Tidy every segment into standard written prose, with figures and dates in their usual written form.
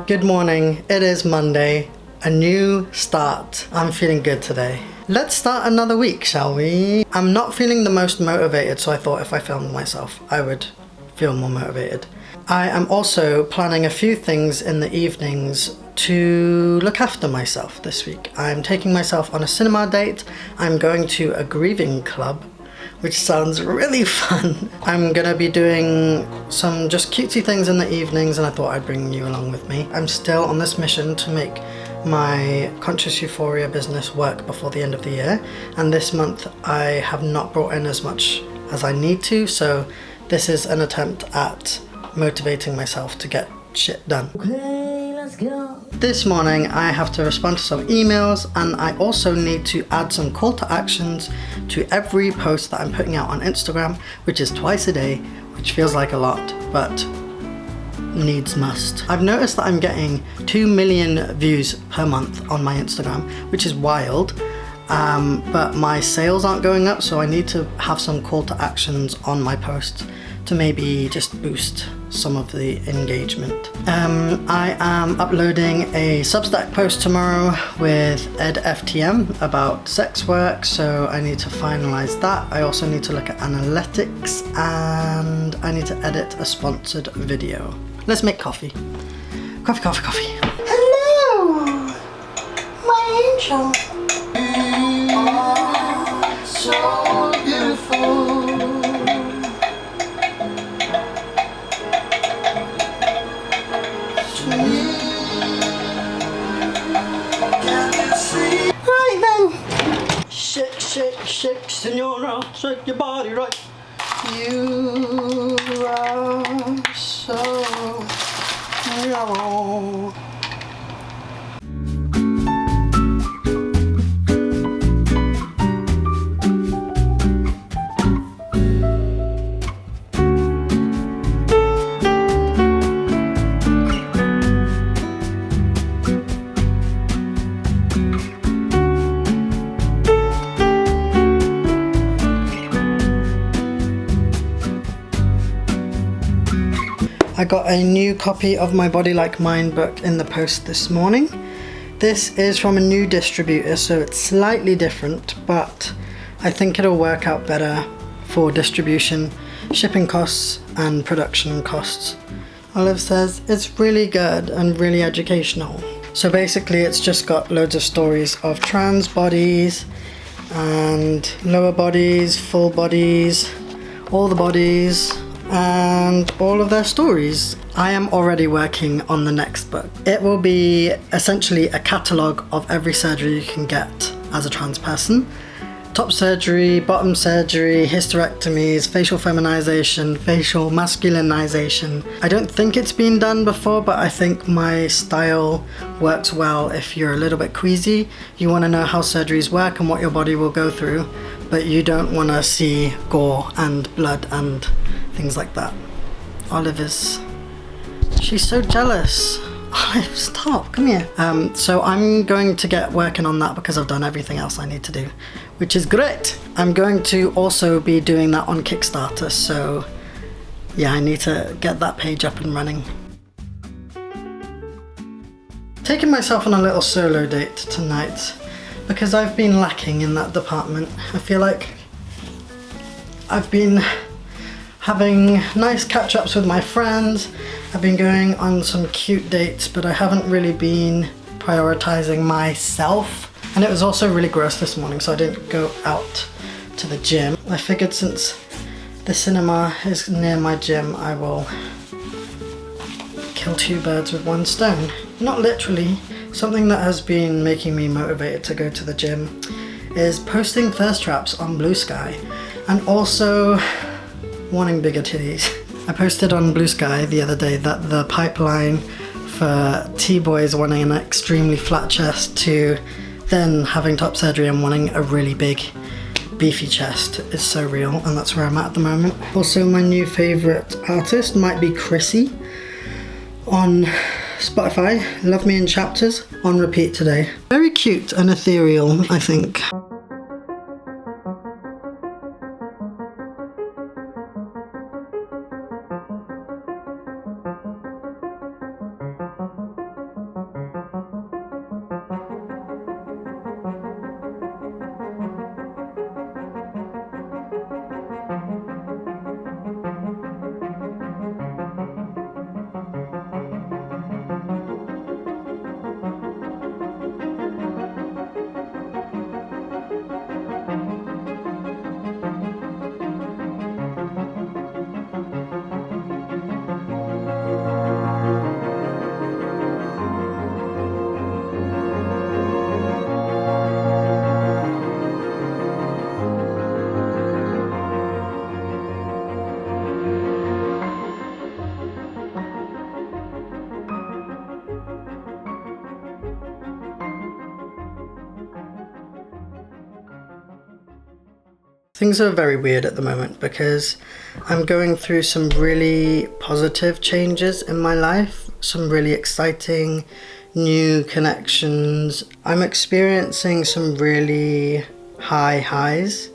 Good morning, it is Monday, a new start. I'm feeling good today. Let's start another week, shall we? I'm not feeling the most motivated, so I thought if I filmed myself, I would feel more motivated. I am also planning a few things in the evenings to look after myself this week. I'm taking myself on a cinema date. I'm going to a grieving club, which sounds really fun. I'm gonna be doing some just cutesy things in the evenings, and I thought I'd bring you along with me. I'm still on this mission to make my Conscious Euphoria business work before the end of the year, and this month I have not brought in as much as I need to, so this is an attempt at motivating myself to get shit done. Okay, let's go. This morning I have to respond to some emails, and I also need to add some call to actions to every post that I'm putting out on Instagram, which is twice a day, which feels like a lot, but needs must. I've noticed that I'm getting 2 million views per month on my Instagram, which is wild, but my sales aren't going up, so I need to have some call to actions on my posts to maybe just boost some of the engagement. I am uploading a Substack post tomorrow with EdFTM about sex work, so I need to finalize that. I also need to look at analytics, and I need to edit a sponsored video. Let's make coffee. Coffee. Hello, my angel. You are so beautiful. Right then. Shake, senora, shake your body right. You are so beautiful. I got a new copy of my Body Like Mine book in the post this morning. This is from a new distributor, so it's slightly different, but I think it'll work out better for distribution, shipping costs, and production costs. Olive says it's really good and really educational. So basically it's just got loads of stories of trans bodies and lower bodies, full bodies, all the bodies, and all of their stories. I am already working on the next book. It will be essentially a catalogue of every surgery you can get as a trans person. Top surgery, bottom surgery, hysterectomies, facial feminization, facial masculinization. I don't think it's been done before, but I think my style works well if you're a little bit queasy. You want to know how surgeries work and what your body will go through, but you don't want to see gore and blood and things like that. Olive she's so jealous. Olive, stop, come here. So I'm going to get working on that because I've done everything else I need to do, which is great. I'm going to also be doing that on Kickstarter, so yeah, I need to get that page up and running. Taking myself on a little solo date tonight because I've been lacking in that department. I feel like I've been having nice catch-ups with my friends. I've been going on some cute dates, but I haven't really been prioritizing myself. And it was also really gross this morning, so I didn't go out to the gym. I figured since the cinema is near my gym, I will kill two birds with one stone. Not literally. Something that has been making me motivated to go to the gym is posting thirst traps on Blue Sky, and also wanting bigger titties. I posted on Blue Sky the other day that the pipeline for T-boys wanting an extremely flat chest to then having top surgery and wanting a really big beefy chest is so real, and that's where I'm at the moment. Also, my new favourite artist might be Chrissy on Spotify. Love Me in Chapters on repeat today. Very cute and ethereal, I think. Things are very weird at the moment because I'm going through some really positive changes in my life, some really exciting new connections. I'm experiencing some really high highs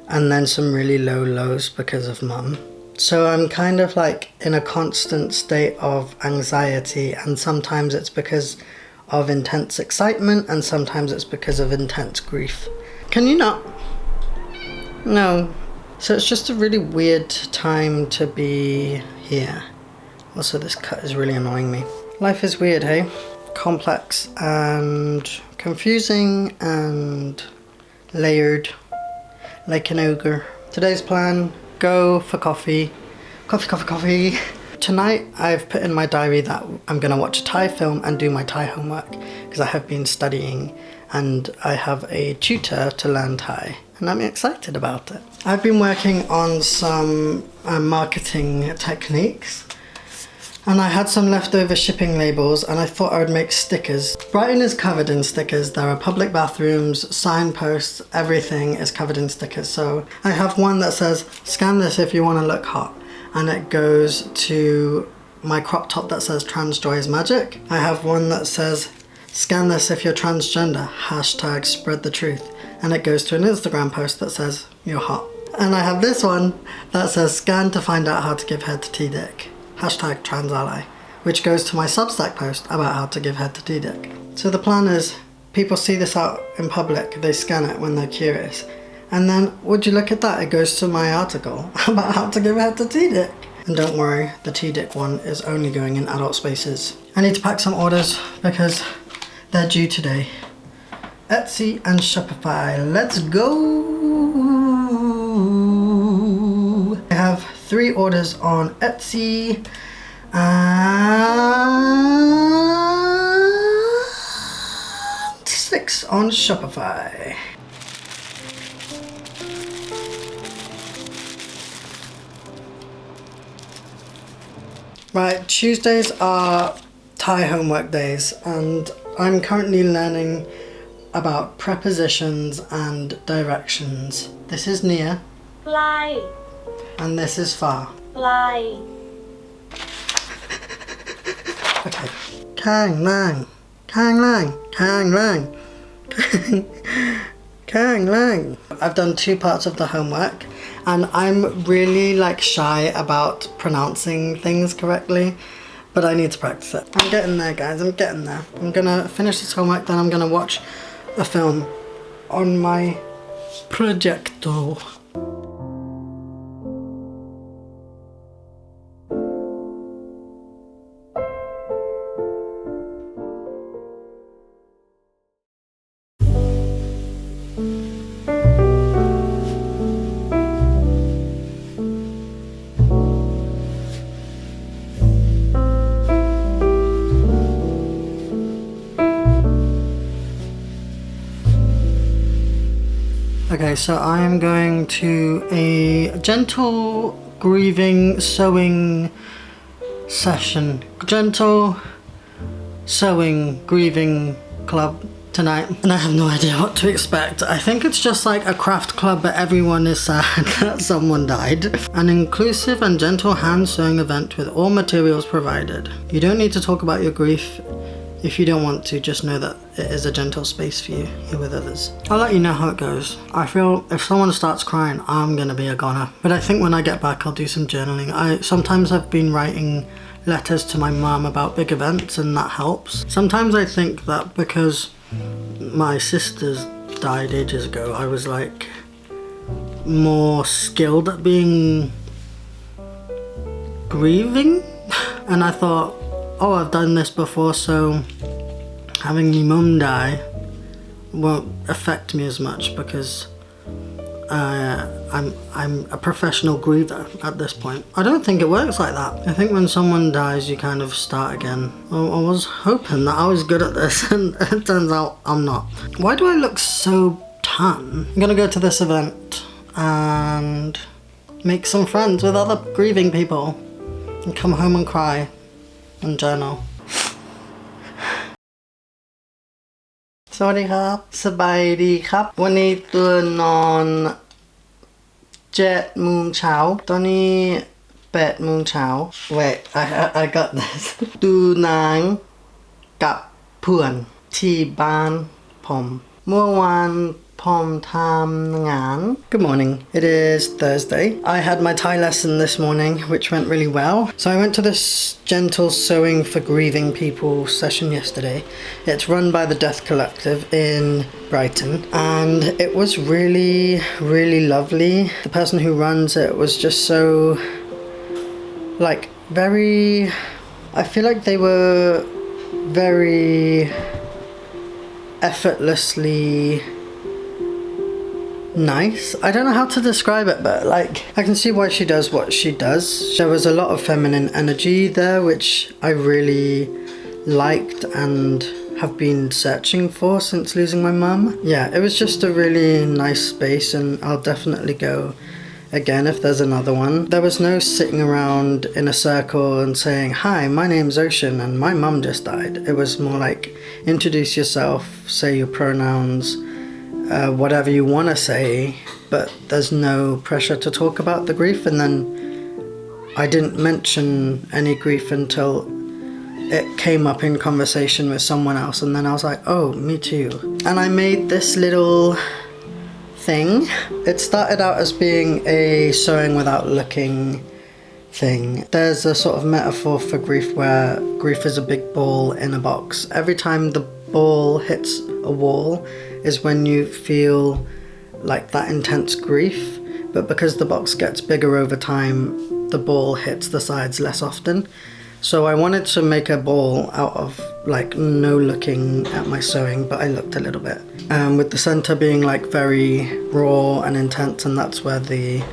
and then some really low lows because of mum. So I'm kind of like in a constant state of anxiety, and sometimes it's because of intense excitement and sometimes it's because of intense grief. Can you not? No. So it's just a really weird time to be here. Also, this cut is really annoying me. Life is weird, hey? Complex and confusing and layered like an ogre. Today's plan, go for coffee. Coffee. Tonight I've put in my diary that I'm gonna watch a Thai film and do my Thai homework because I have been studying and I have a tutor to learn Thai and I'm excited about it. I've been working on some marketing techniques and I had some leftover shipping labels and I thought I would make stickers. Brighton is covered in stickers. There are public bathrooms, signposts, everything is covered in stickers. So I have one that says, scan this if you want to look hot. And it goes to my crop top that says trans joy is magic. I have one that says, scan this if you're transgender, hashtag spread the truth. And it goes to an Instagram post that says, you're hot. And I have this one that says, scan to find out how to give head to T-Dick, hashtag trans ally, which goes to my Substack post about how to give head to T-Dick. So the plan is, people see this out in public, they scan it when they're curious. And then, would you look at that, it goes to my article about how to give head to T-Dick. And don't worry, the T-Dick one is only going in adult spaces. I need to pack some orders because they're due today. Etsy and Shopify, let's go! I have 3 orders on Etsy and 6 on Shopify. Right, Tuesdays are Thai homework days and I'm currently learning about prepositions and directions. This is near. Fly. And this is far. Fly. Okay. Kang lang. Kang lang. Kang lang. Kang lang. I've done 2 parts of the homework and I'm really like shy about pronouncing things correctly, but I need to practice it. I'm getting there, guys, I'm getting there. I'm gonna finish this homework, then I'm gonna watch a film on my projector. Okay, so I'm going to a gentle grieving sewing session. Gentle sewing grieving club tonight. And I have no idea what to expect. I think it's just like a craft club, but everyone is sad that someone died. An inclusive and gentle hand sewing event with all materials provided. You don't need to talk about your grief. If you don't want to, just know that it is a gentle space for you here with others. I'll let you know how it goes. I feel if someone starts crying, I'm gonna be a goner. But I think when I get back, I'll do some journaling. Sometimes I've been writing letters to my mum about big events and that helps. Sometimes I think that because my sisters died ages ago, I was like more skilled at being grieving. And I thought, oh, I've done this before, so having my mum die won't affect me as much because I'm a professional griever at this point. I don't think it works like that. I think when someone dies, you kind of start again. I was hoping that I was good at this, and it turns out I'm not. Why do I look so tan? I'm gonna go to this event and make some friends with other grieving people and come home and cry. And journal. สวัสดีครับสบายดีครับวันนี้ตื่นนอน 7 โมงเช้าตอนนี้8 โมงเช้า Wait I got this ดูหนังกับเพื่อนที่บ้านผมเมื่อวานผมทำงาน Good morning. It is Thursday. I had my Thai lesson this morning, which went really well. So I went to this gentle sewing for grieving people session yesterday. It's run by the Death Collective in Brighton, and it was really, really lovely. The person who runs it was just so, like, very... I feel like they were very effortlessly nice. I don't know how to describe it, but like I can see why she does what she does. There was a lot of feminine energy there, which I really liked and have been searching for since losing my mum. Yeah, it was just a really nice space, and I'll definitely go again if there's another one. There was no sitting around in a circle and saying, hi, my name's Ocean and my mum just died. It was more like, introduce yourself, say your pronouns, whatever you want to say, but there's no pressure to talk about the grief. And then I didn't mention any grief until it came up in conversation with someone else, and then I was like, oh, me too. And I made this little thing. It started out as being a sewing without looking thing. There's a sort of metaphor for grief where grief is a big ball in a box. Every time the ball hits a wall is when you feel like that intense grief, but because the box gets bigger over time, the ball hits the sides less often. So I wanted to make a ball out of like no looking at my sewing, but I looked a little bit. With the center being like very raw and intense, and that's where the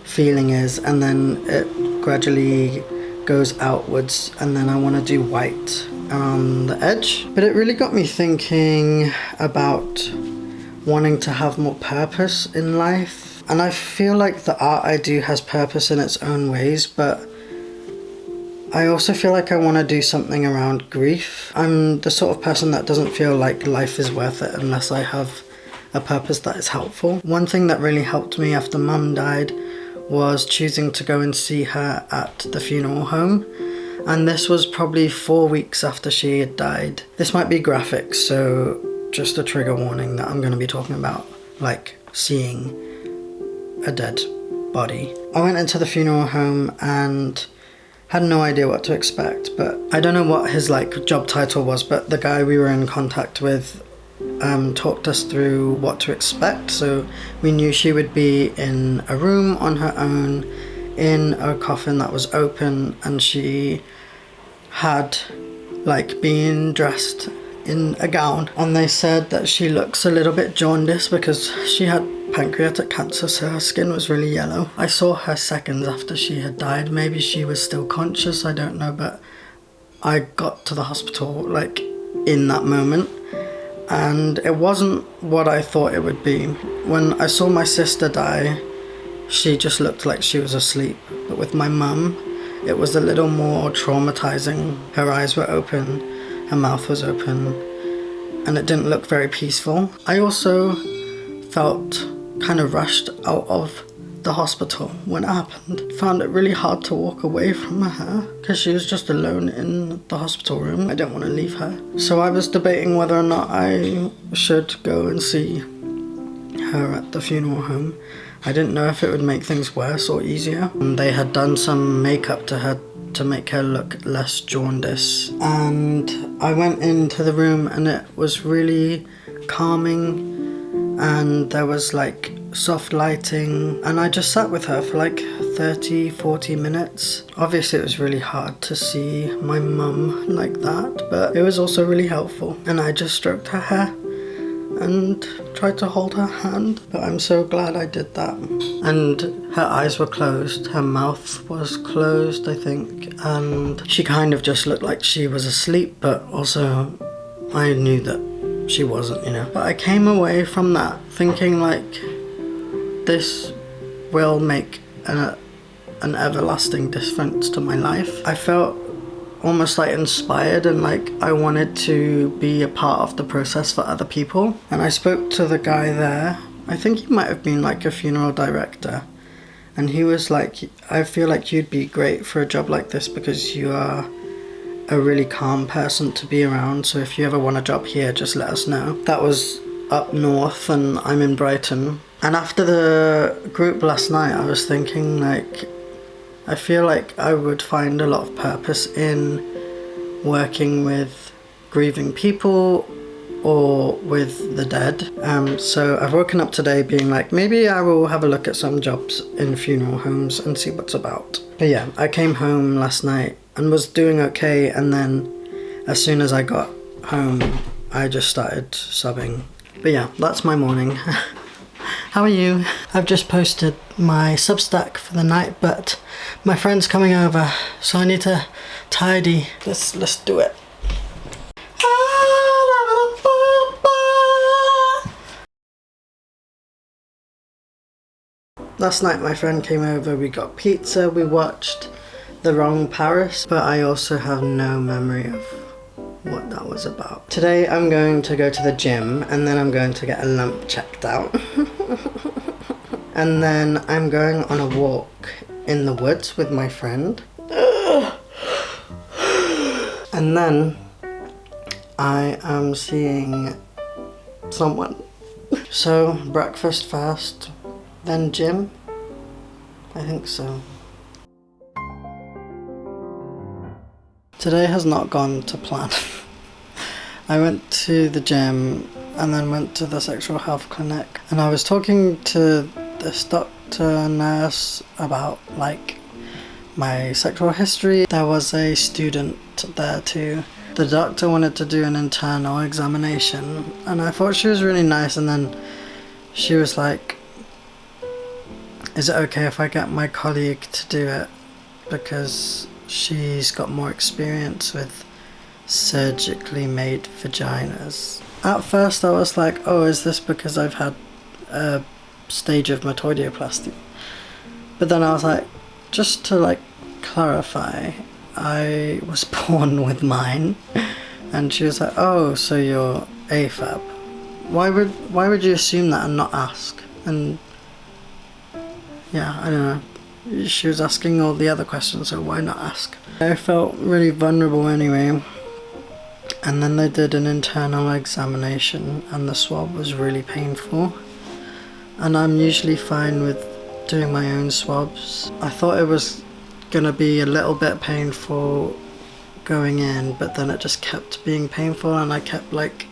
feeling is, and then it gradually goes outwards, and then I want to do white on the edge. But it really got me thinking about wanting to have more purpose in life, and I feel like the art I do has purpose in its own ways, but I also feel like I want to do something around grief. I'm the sort of person that doesn't feel like life is worth it unless I have a purpose that is helpful. One thing that really helped me after Mum died was choosing to go and see her at the funeral home. And this was probably 4 weeks after she had died. This might be graphic, so just a trigger warning that I'm going to be talking about, like seeing a dead body. I went into the funeral home and had no idea what to expect, but I don't know what his like job title was, but the guy we were in contact with talked us through what to expect. So we knew she would be in a room on her own in a coffin that was open, and she had like been dressed in a gown, and they said that she looks a little bit jaundiced because she had pancreatic cancer, so her skin was really yellow. I saw her seconds after she had died. Maybe she was still conscious, I don't know, but I got to the hospital like in that moment, and it wasn't what I thought it would be. When I saw my sister die, she just looked like she was asleep, but with my mum it was a little more traumatizing. Her eyes were open, her mouth was open, and it didn't look very peaceful. I also felt kind of rushed out of the hospital when it happened. Found it really hard to walk away from her because she was just alone in the hospital room. I didn't want to leave her. So I was debating whether or not I should go and see her at the funeral home. I didn't know if it would make things worse or easier. And they had done some makeup to her to make her look less jaundiced. And I went into the room and it was really calming, and there was like soft lighting, and I just sat with her for like 30-40 minutes. Obviously it was really hard to see my mum like that, but it was also really helpful, and I just stroked her hair and tried to hold her hand. But I'm so glad I did that. And her eyes were closed, her mouth was closed, I think, and she kind of just looked like she was asleep, but also I knew that she wasn't, you know. But I came away from that thinking like, this will make an everlasting difference to my life. I felt almost like inspired, and like I wanted to be a part of the process for other people. And I spoke to the guy there. I think he might have been like a funeral director, And he was like, I feel like you'd be great for a job like this because you are a really calm person to be around. So if you ever want a job here, just let us know. That was up north and I'm in Brighton. And after the group last night, I was thinking like, I feel like I would find a lot of purpose in working with grieving people or with the dead. So I've woken up today being like, maybe I will have a look at some jobs in funeral homes and see what's about. But yeah, I came home last night and was doing okay, and then as soon as I got home, I just started subbing. But yeah, that's my morning. How are you? I've just posted my Substack for the night, but my friend's coming over, so I need to tidy. Let's do it. Last night my friend came over, we got pizza, we watched The Wrong Paris, but I also have no memory of what that was about. Today I'm going to go to the gym and then I'm going to get a lump checked out. And then I'm going on a walk in the woods with my friend. And then I am seeing someone. So breakfast first, then gym? I think so. Today has not gone to plan. I went to the gym and then went to the sexual health clinic, and I was talking to this doctor nurse about like my sexual history. There was a student there too. The doctor wanted to do an internal examination and I thought she was really nice, and then she was like, is it okay if I get my colleague to do it because she's got more experience with surgically made vaginas? At first I was like, oh, is this because I've had a stage of metoidioplasty? But then I was like, just to like clarify, I was born with mine. And she was like, oh, so you're AFAB. Why would you assume that and not ask? And yeah, I don't know. She was asking all the other questions, so why not ask? I felt really vulnerable anyway. And then they did an internal examination and the swab was really painful. And I'm usually fine with doing my own swabs. I thought it was gonna be a little bit painful going in, but then it just kept being painful and I kept like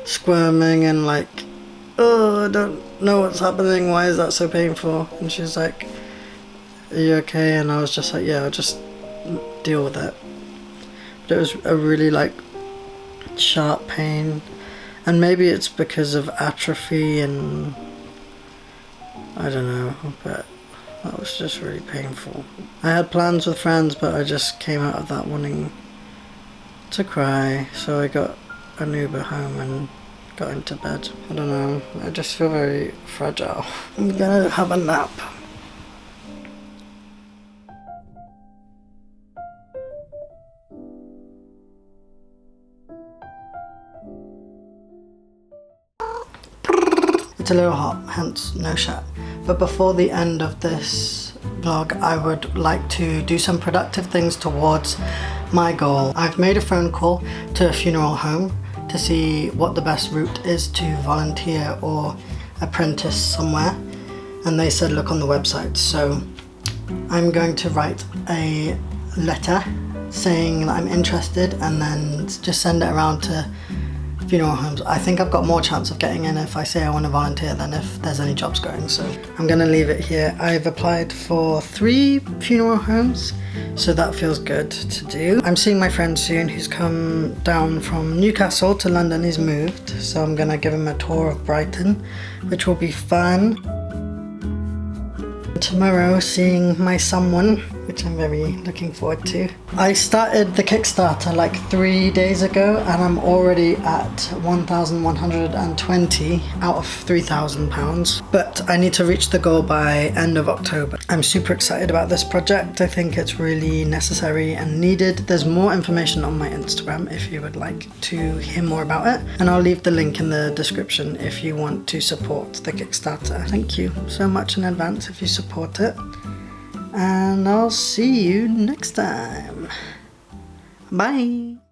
squirming and like, oh, I don't know what's happening, why is that so painful? And she was like, are you okay? And I was just like, yeah, I'll just deal with it. But it was a really like sharp pain, and maybe it's because of atrophy and I don't know, but that was just really painful. I had plans with friends, but I just came out of that wanting to cry, so I got an Uber home and got into bed. I don't know, I just feel very fragile. I'm gonna have a nap. It's a little hot, hence no shirt. But before the end of this vlog, I would like to do some productive things towards my goal. I've made a phone call to a funeral home to see what the best route is to volunteer or apprentice somewhere, and they said look on the website. So I'm going to write a letter saying that I'm interested and then just send it around to funeral homes. I think I've got more chance of getting in if I say I want to volunteer than if there's any jobs going, so I'm gonna leave it here. I've applied for 3 funeral homes, so that feels good to do. I'm seeing my friend soon who's come down from Newcastle to London. He's moved, so I'm gonna give him a tour of Brighton, which will be fun. Tomorrow seeing my someone, which I'm very looking forward to. I started the Kickstarter like 3 days ago and I'm already at 1,120 out of £3,000, but I need to reach the goal by end of October. I'm super excited about this project. I think it's really necessary and needed. There's more information on my Instagram if you would like to hear more about it, and I'll leave the link in the description if you want to support the Kickstarter. Thank you so much in advance if you support it. And I'll see you next time. Bye.